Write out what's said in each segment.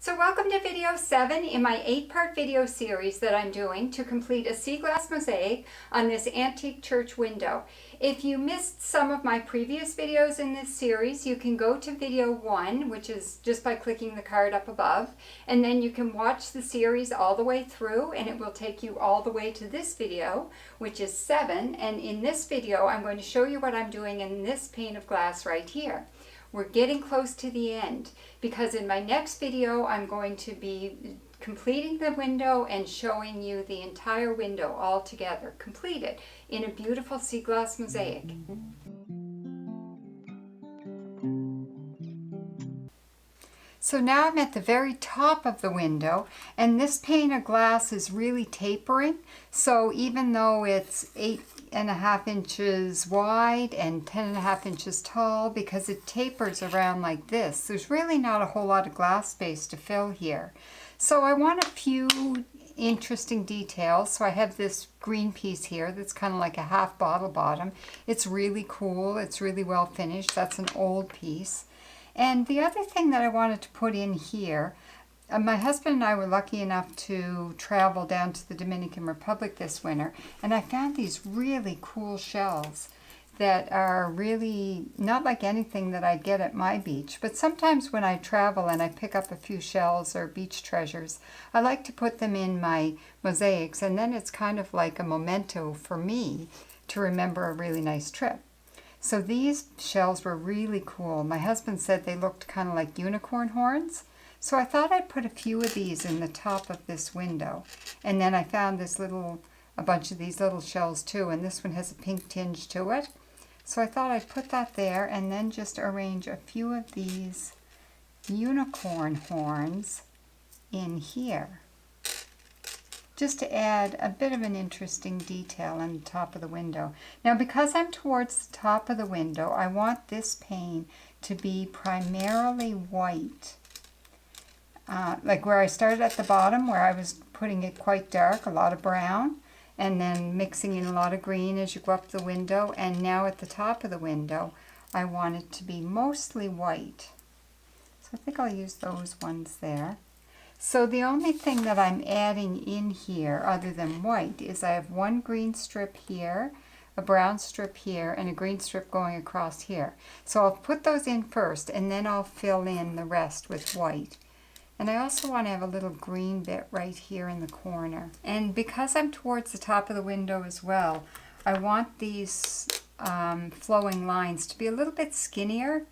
So welcome to video 7 in my 8-part video series that I'm doing to complete a sea glass mosaic on this antique church window. If you missed some of my previous videos in this series, you can go to video 1, which is just by clicking the card up above, and then you can watch the series all the way through and it will take you all the way to this video, which is 7. And in this video, I'm going to show you what I'm doing in this pane of glass right here. We're getting close to the end because in my next video I'm going to be completing the window and showing you the entire window all together, completed in a beautiful sea glass mosaic. So now I'm at the very top of the window, and this pane of glass is really tapering. So even though it's 8.5 inches wide and 10.5 inches tall, because it tapers around like this, there's really not a whole lot of glass space to fill here. So I want a few interesting details. So I have this green piece here that's kind of like a half bottle bottom. It's really cool. It's really well finished. That's an old piece. And the other thing that I wanted to put in here, my husband and I were lucky enough to travel down to the Dominican Republic this winter, and I found these really cool shells that are really not like anything that I'd get at my beach. But sometimes when I travel and I pick up a few shells or beach treasures, I like to put them in my mosaics, and then it's kind of like a memento for me to remember a really nice trip. So these shells were really cool. My husband said they looked kind of like unicorn horns. So I thought I'd put a few of these in the top of this window. And then I found a bunch of these little shells too, and this one has a pink tinge to it. So I thought I'd put that there and then just arrange a few of these unicorn horns in here, just to add a bit of an interesting detail on the top of the window. Now, because I'm towards the top of the window, I want this pane to be primarily white. Like where I started at the bottom, where I was putting it quite dark, a lot of brown, and then mixing in a lot of green as you go up the window. And now at the top of the window, I want it to be mostly white. So I think I'll use those ones there. So the only thing that I'm adding in here other than white is I have one green strip here, a brown strip here, and a green strip going across here. So I'll put those in first and then I'll fill in the rest with white. And I also want to have a little green bit right here in the corner. And because I'm towards the top of the window as well, I want these flowing lines to be a little bit skinnier.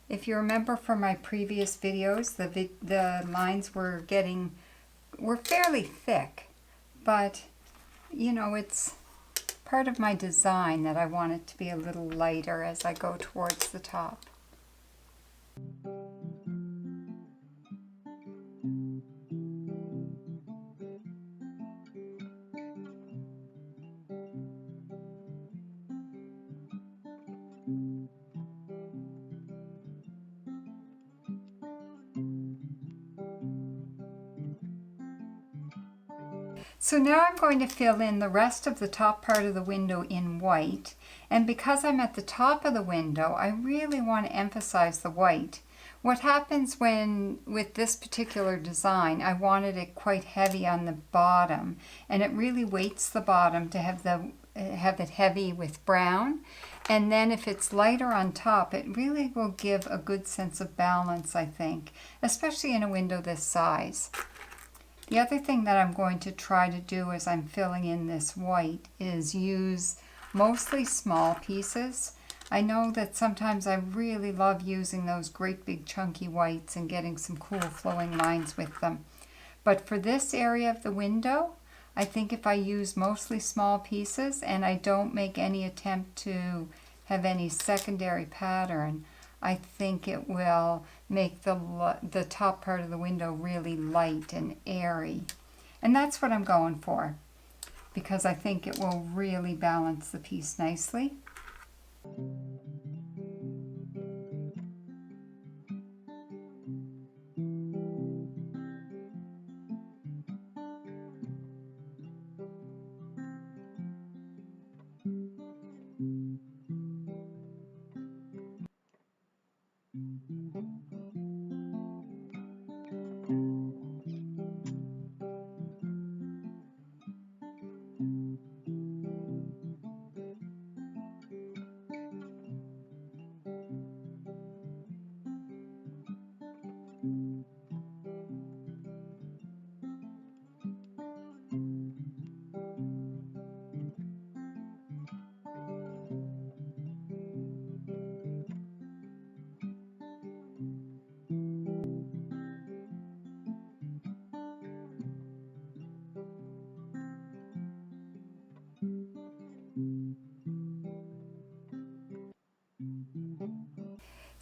If you remember from my previous videos, the lines were fairly thick, but you know, it's part of my design that I want it to be a little lighter as I go towards the top. So now I'm going to fill in the rest of the top part of the window in white, and because I'm at the top of the window, I really want to emphasize the white. What happens with this particular design, I wanted it quite heavy on the bottom, and it really weights the bottom to have it heavy with brown, and then if it's lighter on top, it really will give a good sense of balance, I think, especially in a window this size. The other thing that I'm going to try to do as I'm filling in this white is use mostly small pieces. I know that sometimes I really love using those great big chunky whites and getting some cool flowing lines with them. But for this area of the window, I think if I use mostly small pieces and I don't make any attempt to have any secondary pattern, I think it will make the top part of the window really light and airy. And that's what I'm going for, because I think it will really balance the piece nicely.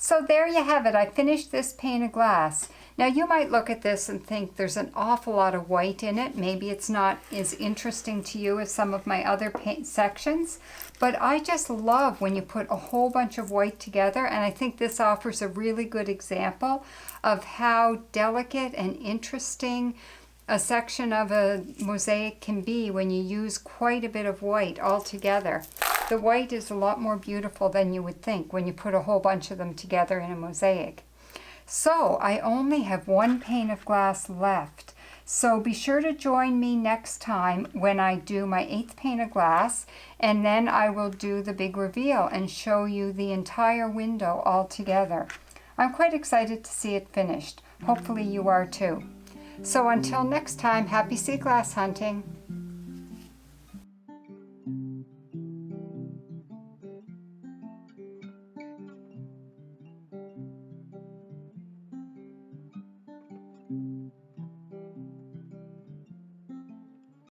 So there you have it. I finished this pane of glass. Now you might look at this and think there's an awful lot of white in it. Maybe it's not as interesting to you as some of my other paint sections, but I just love when you put a whole bunch of white together, and I think this offers a really good example of how delicate and interesting a section of a mosaic can be when you use quite a bit of white all together. The white is a lot more beautiful than you would think when you put a whole bunch of them together in a mosaic. So I only have one pane of glass left. So be sure to join me next time when I do my 8th pane of glass, and then I will do the big reveal and show you the entire window all together. I'm quite excited to see it finished. Hopefully you are too. So until next time, happy sea glass hunting.